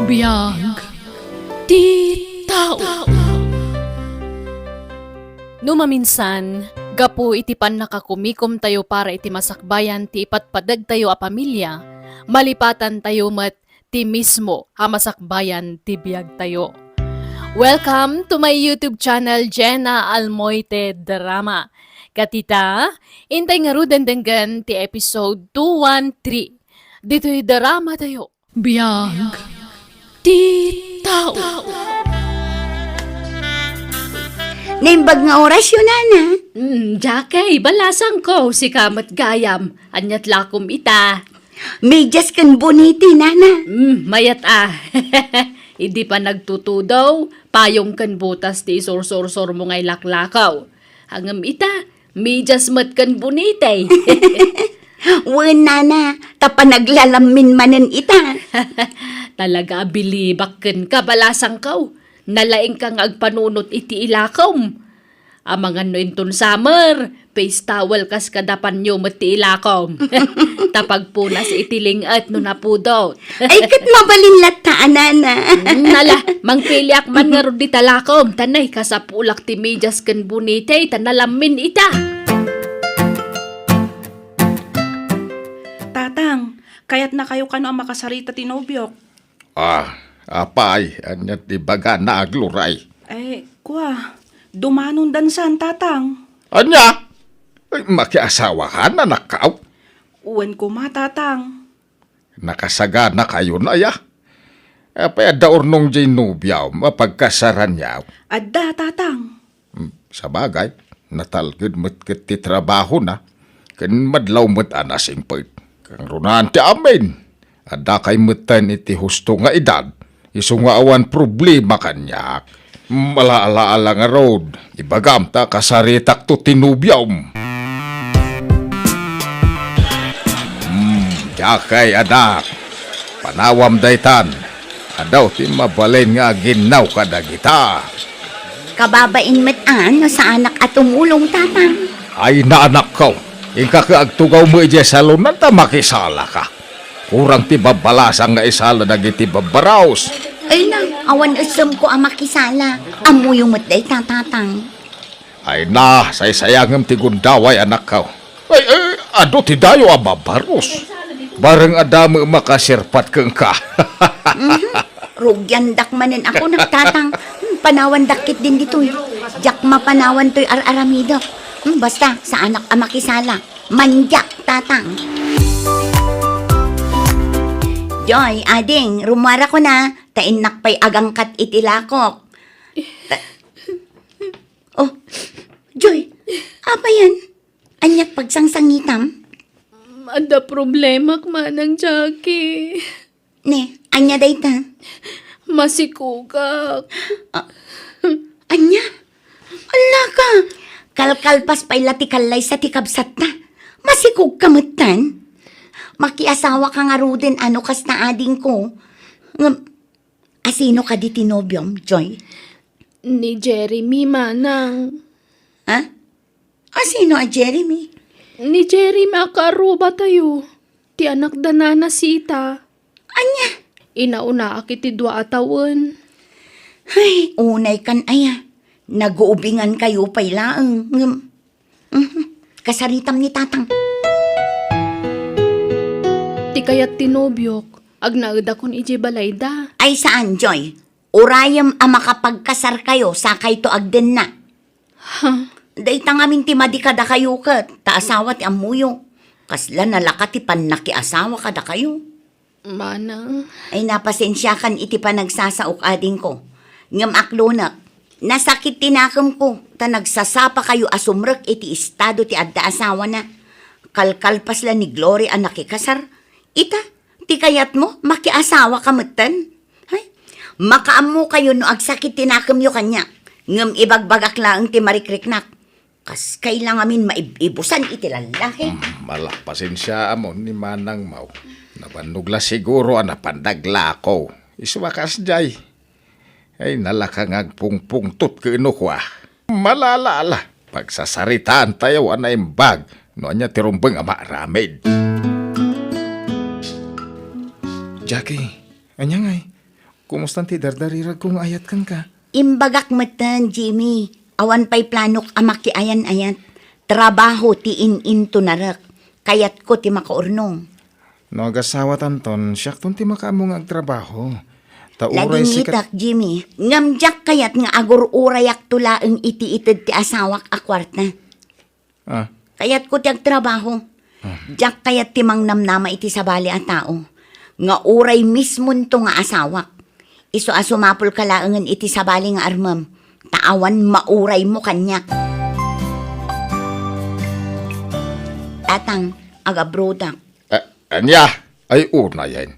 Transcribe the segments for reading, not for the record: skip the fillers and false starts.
Biyag ti tao. Numaminsan, gapu iti pan nakakumikom tayo para iti masakbayan ti ipatpadag tayo a pamilya, malipatan tayo mat ti mismo a masakbayan ti biyag tayo. Welcome to my YouTube channel, Jenna Almoite Drama. Katita, intay nga rudan denggan ti episode 213. Dito'y drama tayo. Biyag ti tao. Naimbag nga oras yun, Nana. Jakay, balasang ko si Kamat Gayam. Anyat lakom ita. Medyas kan boniti, Nana. Mayat Hindi pa nagtutudaw, payong kan butas ti sor-sor-sor mo ngay laklakaw. Hangam ita, medyas mat kan bunitay. Wen, Nana, tapanaglalammin manen ita. Talaga bilibak ken ka balasang kaw. Nalaing kang agpanunot iti ilakom. Amangan no inton summer, face towel kas kadapan nyo mati ilakom. Tapagpunas itiling at no napudot. Ay, kat mabalinlat ta, Nana. Nala, mangpiliak man nga ron di talakom. Tanay, kasapulak ti medyas ken bunitay, tanalamin ita. Tatang, kaya't na kayo kano ang makasarita tinobyok. Apay, anyat di baga na agluray. Kwa, dumanon dansan, tatang. Anya? Ay, makiasawa ka na nakaw. Uwan ko ma, tatang. Nakasaga na kayo na ya. Apay, daor nung jinubyaw, mapagkasaran yaw. Adda, tatang. Sa bagay, natalgid mo't kiti trabaho na. Kan madlaw mo't anasing pait. Kang runahan ti amin. Ada kay mutan iti husto nga edad. Isu nga awan problema kanyak. Malaala-ala nga road. Ibagam ta kasaritak to tinubyam. Jakay adak. Panawam daytan. Adaw ti mabalin nga ginaw kadagita. Kababain mataan no sa anak at tumulong, tatang. Ay naanak ko. Ingka kaagtugaw mo ije salunan ta makisala ka. Kurang ti babalasang nga isala dagiti babaraos. Ay na, awan usam ko ang makisala. Amo yung matday, tatang. Ay na, say-sayangam ti gundaway anak ka. Ay, ado ti dayo a babaros. Bareng adamo makasirpat keng ka. Rugyandak manen ako nagtatang. Panawan dakit din dito'y. Jak mapanawan to'y ar-aramido. Basta, sa anak ang makisala. Manjak, tatang. Joy, ading, rumara ko na. Tain nakpay agangkat itilakok. Oh, Joy, apa yan? Anyak pagsangsangitam? Ada problema manang Jackie. Ne, anya dayta? Masikugak. Anya? Ala ka! Kalkalpas pa'y latikalay sa tikabsat na. Masikog kamutan. Makiasawa ka nga ruden ano kas na ading ko. Asino ka di tinobyom, Joy? Ni Jeremy manang. Ha? Asino a Jeremy? Ni Jeremy akaruba tayo. Ti anak danana sita. Anya? Inauna akiti dua atawon. Ay, unay kan aya. Nag-uubingan kayo pa'y laang. Kasaritam ni tatang. Ti kayat tinobyok. Agnaud akon iji balayda. Ay saan, Joy? Urayam ang makapagkasar kayo sa kay to agden na. Dayta ngamin ti madikada kayo kat. Taasawa ti amuyo. Kasla nalaka ti nakiasawa kada kayo. Manang. Ay napasensya kan iti pa nagsasaok ading ko. Ngam aklonak. Nasakit tinakam ko. Ta nagsasapa kayo asumrek iti estado ti adda asawa na. Kalkalpas la ni Glory ang nakikasar. Ita, ti kayat mo, makiasawa ka matan. Hay, makaamo kayo no agsakit tinakam yo kanya. Ngam ibagbagak lang ti marikriknak. Kas kailangamin maibusan iti lalaki. Pasensya mo ni Manang Mau. Napanugla siguro ang napandagla ko. Iswakas jay. Ay nalakang agpungpungtot ke ino ko. Malalaala. Pagsasaritaan tayo anaimbag. No anya tirumbeng ama ramid. Jackie, anya ngay. Kumusta ti dardarirag kung ayat kan ka? Imbagak matan, Jimmy. Awan pa'y planok amaki ayan-ayat. Trabaho ti in-into narak. Kayat ko ti makaurnong. No agasawa tanton, siyak ton ti makaamong agtrabaho. Tauray Laging sikat. itak, Jimmy. Ngamjak kayat nga agur-urayak tulaang iti-itid ti asawak akwarta. Ah, Kayat ko ti agtrabaho. Jak kayat ti mangnamnama iti sabali a tao. Nga uray mismo to nga asawak. Iso asumapol kalaangan iti sabali nga armam. Taawan mauray mo kanyak. Tatang, agabrodak. Anya, ay una yan.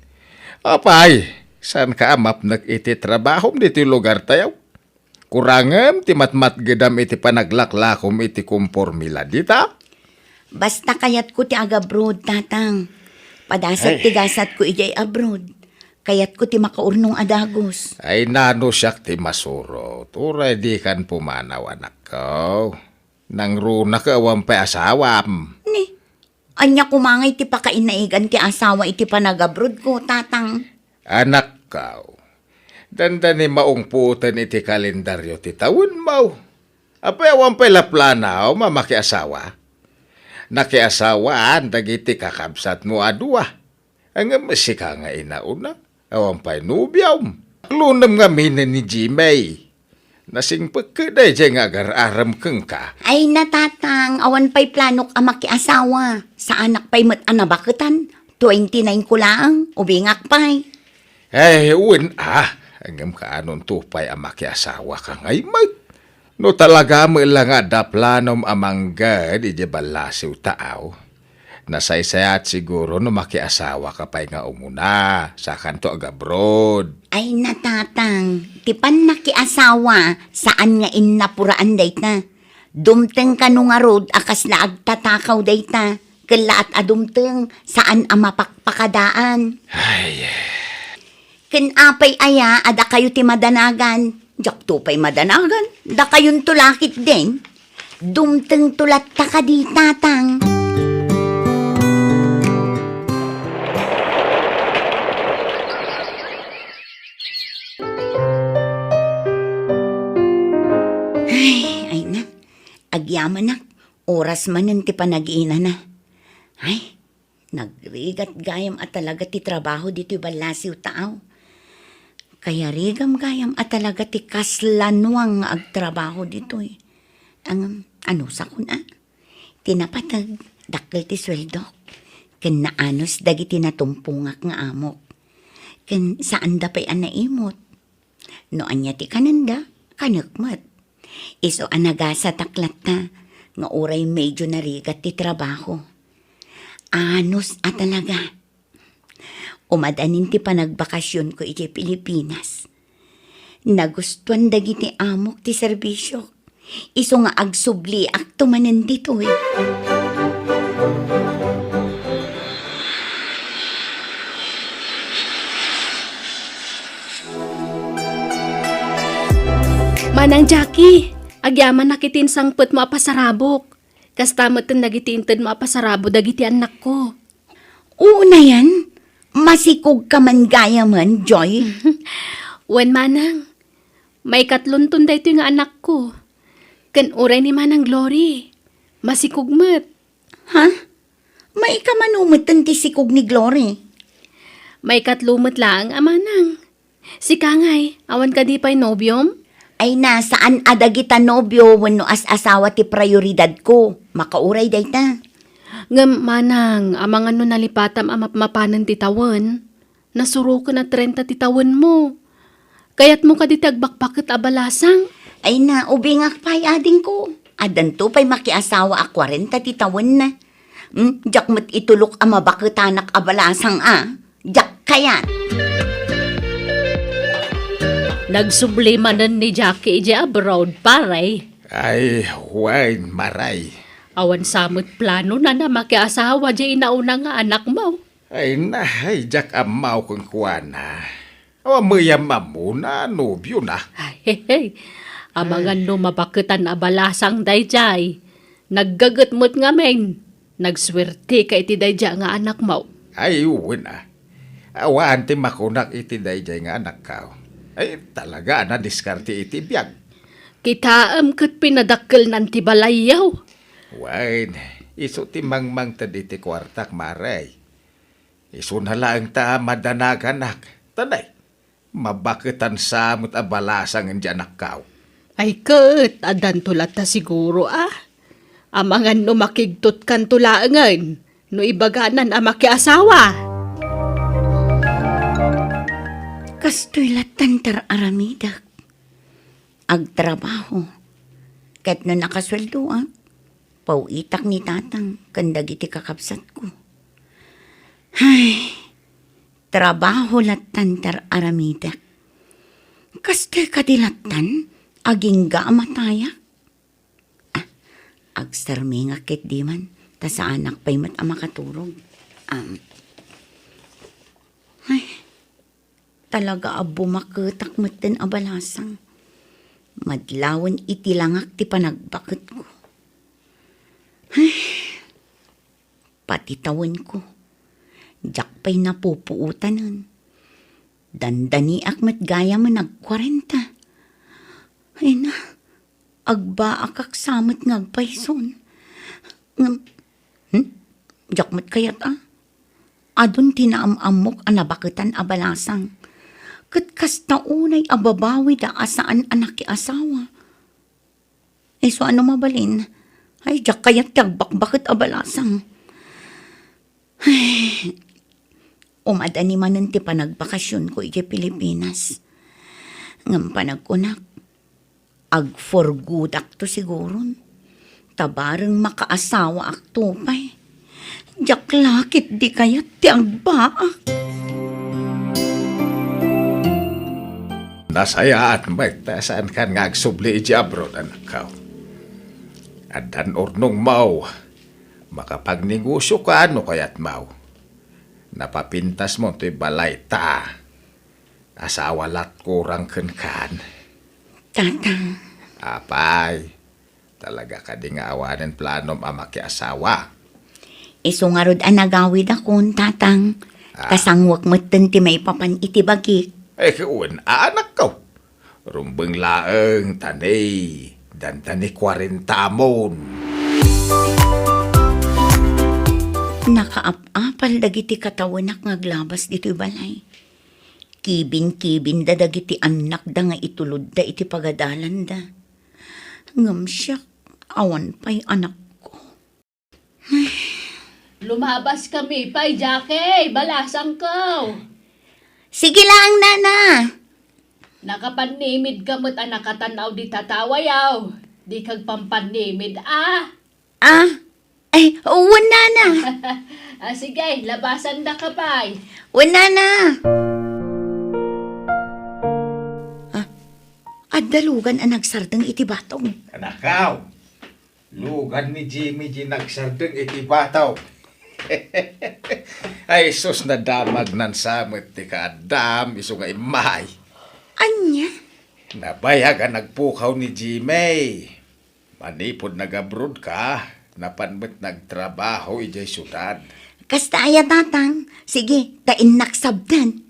Apay, saan ka amap iti trabaho diti lugar tayo? Kurangem ti matmat gedam iti panaglaklakom iti kumpormila dita? Basta kayat ko ti agabroad, tatang. Padasat ti dasat ko ijay abroad. Kayat ko ti makaurnong adagos. Ay nano siyak ti masuro. Turay di kan pumanaw anak ko. Nang runa ka awang pa asawam. Ni, anya kumangay ti pakainaigan ti asawa iti panagabroad ko, tatang. Anak ko. Dandani maong putan iti kalendaryo ti taon mo. Apay awang pa laplanaw mamakiasawa. Nakiasawaan dagiti kakabsat mo adua. Ang masika nga inauna. Awang pa'y nubiyaw. Lunam nga minan ni Jimay. Nasing pagkaday dyan nga agar-aram kang ka. Ay natatang, awan pa'y planok amaki asawa. Sa anak pa'y anabaketan. 29 ko lang, ubingak pa'y. Ay, uwan Hanggang kaanon tupay ang makiasawa ka ngay mag. No talaga mo lang nga daplanom amanggad ije balasiw taaw. Nasaysayat siguro no makiasawa ka pa'y nga umuna sa kanto agabroad. Ay natatang, tipan nakiasawa, saan nga innapuraan dayta. Dumteng ka nung nga road, akas na agtatakaw dayta. Kalaat adumteng, saan ang mapakpakadaan. Ay, Kinapay aya, ada kayo ti madanagan. Jak to pa'y madanagan, da kayong tulakit din. Dumteng tulat ta ka di, tatang. Ay na, agyaman na. Oras manan ti panag-ina na. Ay, nagrigat gayam at talaga ti trabaho dito balasiw tao. Kaya rigam gayam at talaga ti kaslanwang nga agtrabaho dito eh. Ang ano sa kuna? Tinapatag, dakkel ti sweldo. Ken naanos dagiti natumpungak nga amok. Ken saan da pa'y anaimot. No anya ti kananda, kanakmat. Iso anaga sa taklat ta, nga uray medyo narigat ti trabaho. Anos at talaga. Umadanin ti panagbakasyon ko iti Pilipinas. Nagustuhan dagiti amok ti serbisyo. Iso nga agsubli ak tumanen dito eh. Manang Jackie, agyaman nakitin sangpet mo apasarabok. Kastamoten nagitinted mo apasarabo dagiti anak ko. Oo na yan. Masikog ka man gaya man, Joy. Wen manang, may katluntun da ito yung anak ko. Kan uray ni Manang Glory. Masikugmet. Ha? May ka manumatan ti sikog ni Glory. May katlumot lang, amanang. Si Kangay, awan ka di pa'y nobyom? Ay nasaan adagita nobyo wano as asawa ti prioridad ko. Makauray dayta. Ngam manang, amang ano nalipatam mapanan ti tawon. Nasuro ko na 30 ti tawon mo. Kayat mo ka di tagbakbakit abalasang. Ay na, ubingak pa'y ading ko. Adan to pa'y makiasawa a 40 ti tawon na. Jak mat itulok ang mabakitanak abalasang Jak kayat. Nagsublimanan ni Jackie ije abroad, paray. ay, wine maray. Awan samot plano na makiasawa di inauna nga anak mo. Ay nahay, jak amaw kong kuwana. Awa mayam mamuna, nobyo na. Ay, hey. Amangan no mabakitan abalasang dayjay. Naggagatmot nga men. Nagswerte ka iti dayja nga anak mo. Ay, uwan na. Awaan ti makunak iti dayjay nga anak ka. Ay talaga na diskarte iti biyag. Kitaam kat pinadakkel nan ti balayaw. Wain, iso ti mangmang tadi ti kwartak maray. Iso na lang ta madanaganak. Tanay, mabakitan samot abalasang ang anak ka. Ay kat, adan tulat ta siguro Amangan no makigtot kan tulaangan. No ibaganan makiasawa. Kastoy latan tar aramidak. Agtrabaho. Kahit no nakasweldo pauitak ni tatang kandag iti kakapsat ko. Ay, trabaho latan tar aramidak. Kastoy kadilatan aging gaamataya. Agsarmi nga ket di man, ta sa anak pa'y mat makaturog. Ay, talaga bumaketak mat din abalasang. Madlawan iti langak ti panagbakit ko. Ay, pati tawan ko. Diyak pa'y napupuutanan. Dandani akmat gaya mo nag-40. Ay na, agba akak samot ngagpayson. Jakmat kayat Adun tinaamamok anabakitan abalasang. Katkas taunay ababawi da asaan anak ki asawa. Eh so ano mabalin? Ay jak kayat tagbakbakit abalasang. Ay, umadani manan ti panagbakasyon ko iti Pilipinas. Ngam panagkunak. Ag for good ak to siguron. Tabarang makaasawa ak tupay. Jak lakit di kayat ti agbaak. Nasayaan may tasaan kan nga agsubli iti abroad anak ka. Adan ornong mau. Makapagnegosyo ka ano kayat mau. Napapintas mo to'y balay ta. Asawa lat kurang kan. Tatang, Apay, talaga ka di nga awanan planom amaki asawa. iso nga rod anagawid akon, tatang. Kasangwak matan ti may papan iti bagik. Eh, kuwan, anak ko. Rumbeng laeng, tanay, dan tani 40 mon. Nakaapapal dagiti katawanak ngaglabas dito'y balay. Kibin-kibin da dagiti anak da nga itulod da iti pagadalan da. Ngam siya, awan pa'y anak ko. Lumabas kami, pay Jackie, balasang ko. Sige lang, nana. Nakapanimid gamot nakatanaw di tatawayaw. Di kag pampanimid Ay, uwan nana. Sige, labasan da ka pay. Uwan nana. At dalugan ang nagsardang iti batong. Anakaw, lugan ni Jimmy nagsardeng iti bataw. Ay, sus na damag nan samit ti kaadam, iso nga imay. Anya? Nabayagan nagpukaw ni Jimmy. Manipod nag-abroad ka, napanmet nagtrabaho ijay syudad. Kastaya, tatang. Sige, tain naksabdan.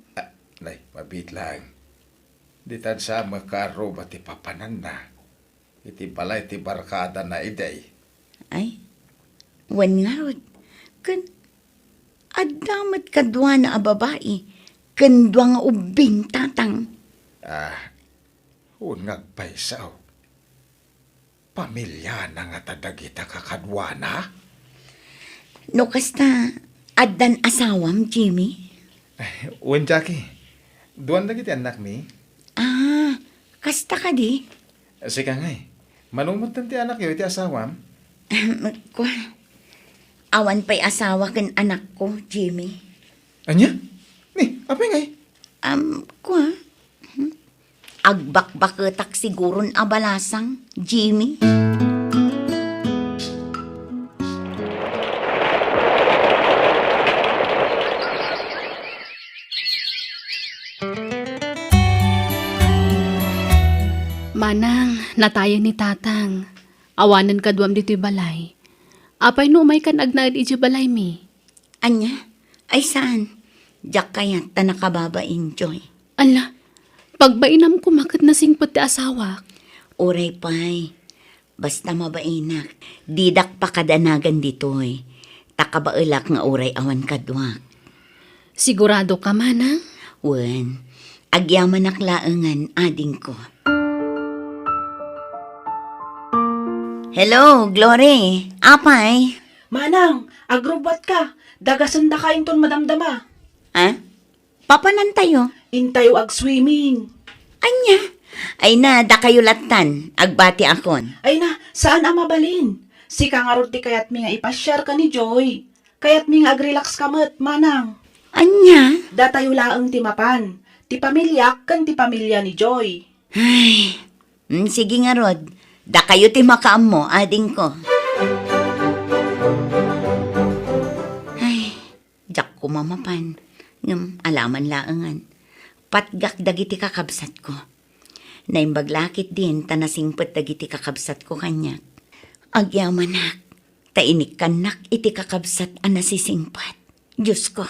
Nay, mabit lang. Di tan sa makaro ba ti papanan na. Iti balay ti barkada na iday. Ay, wan nga rod. Adamat kadwa na babae. Kandwa nga ubing, tatang. Ungagpaysaw. Pamilya na nga tadagita kakadwa na. No kasta, adan asawam, Jimmy? Uwan, Jackie. Duwan lagi ti anak mi. Kasta ka di? Sika nga manumot ti anak yo iti asawam. Kwa, awan pa'y asawa kan anak ko, Jimmy. Anya? Ni, apa nga Kwa, agbakbaketak siguron abalasang, Jimmy. Manang, natayan ni tatang. Awanan kadwam dito'y balay. Apay no may kan agnaid iti balay mi. Anya? Ay saan? Jak kayat ta nakababain, Joy. Ala, pagbainam ko makat na singpot ti asawa. Uray pay, basta mabainak. Didak pa kadanagan ditoy. Takabailak nga uray awan kadwa. Sigurado ka manang? Wen, agyaman naklaangan ading ko. Hello, Glory. Apay? Manang, agrobot ka. Dagasan da kain ton madamdama. Ha? Papanan tayo? Intayo ag swimming. Anya? Ay na, da kayo latan. Agbati akon. Ay na, saan ang mabalin? Si kangarod ti kayat mi nga ipasyar ka ni Joy. Kayat mi nga ag-relax ka mat, manang. Anya? Datayo laang ti mapan. Ti pamilya kan ti pamilya ni Joy. Ay, sige nga Rod. Da kayo ti makaam mo, ading ko. Ay, jak ko mamapan. Ngam, alaman laangan. Patgak dagiti kakabsat ko. Naimbaglakit din, tanasingpet dagiti kakabsat ko kanya. Agyamanak, tainik kanak iti kakabsat anasisingpat. Diyos ko.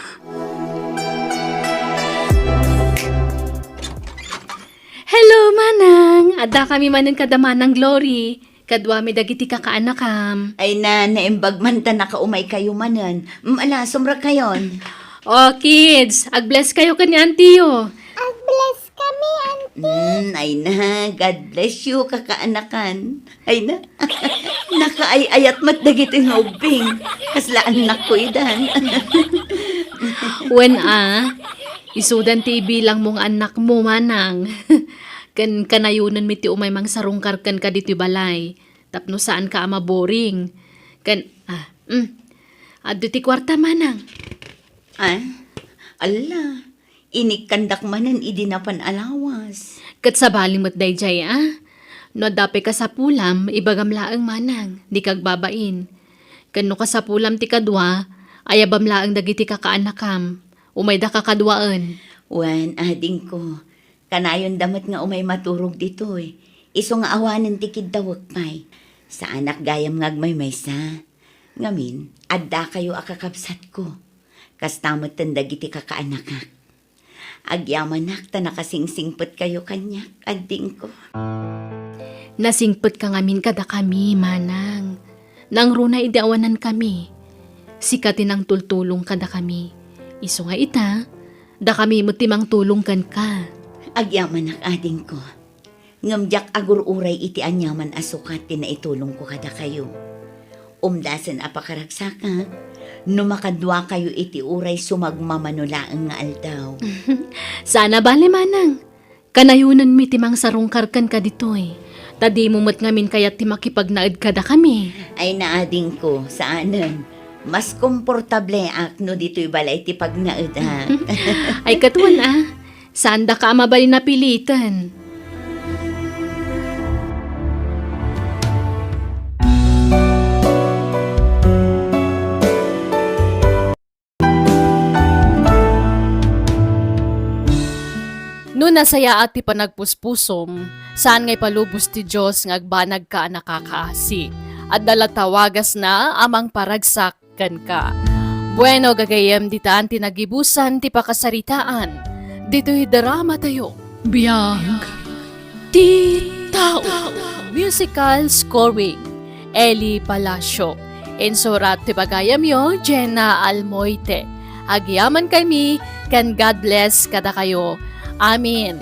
Hello, manang! Ada kami manang kadamanang Glory. Kadwa mi dagiti kakaanakam. Ay na, naimbag man ta nakaumay kayo manan. Ala, sumra kayon. Oh, kids! Ag-bless kayo kanya, Antiyo. Ay na, God bless you, kakaanakan. Ay na, nakaayayat mat dagiti nga ubing. Kasla anak ko idan. When isudan ti bilang mong anak mo, manang. Kan kanayunan mi ti umay mang sarungkar kan ka dito balay. Tapno saan ka ama boring. Ado ti kwarta, manang. Ala, inikandak manan idinapan alawas. Kat sa baling mo't dayjay, No dape ka sa pulam, ibagam laang manang, di kag babain. Kano ka sa pulam ti kadwa, ayabam laang dagiti kakaanakam. Umay da kakadwaan. Wan, ading ko. Kanayon damat nga umay maturog dito eh. Iso nga awanan tikid dawag pay. Sa anak gayam ngagmay maysa. Ngamin, adda kayo akakapsat ko. Kastamot tandagiti kakaanakak. Agyamanak ta nakasingsingpet kayo kanya, ading ko. Nasingpet ka ngamin kada kami, manang. Nang runa ideawanan kami. Sikatin ang tultulong kada kami. Iso nga ita, da kami mutimang tulong kan ka. Agyamanak ading ko. Ngamjak agur uray iti anyaman asukat na itulong ko kada kayo. Umdasan apakaragsaka, numakadwa kayo iti uray sumagmamanulaang nga aldaw. Sana bale, manang. Kanayunan mi timang sarungkar kan ka ditoy. Tadi mo mat ngamin kayat ti makipagnaed kada kami. Ay naading ko, saanan? Mas komportable akno dito'y balay ti pagnaed ha. Ay katuan saan da ka mabali napilitan? No nasaya at ti panagpuspusom, saan ngay palubos ti Diyos nga agbanag ka nakakaasi, at dalatawagas na amang paragsak kan ka. Bueno, gagayem ditaan ti nagibusan ti pakasaritaan, dito'y drama tayo. Biyag ti tao. Musical scoring, Eli Palacio. Insurat ti bagayam yo, Jenna Almoite. Agyaman kami, kan God bless kada kayo. Amin.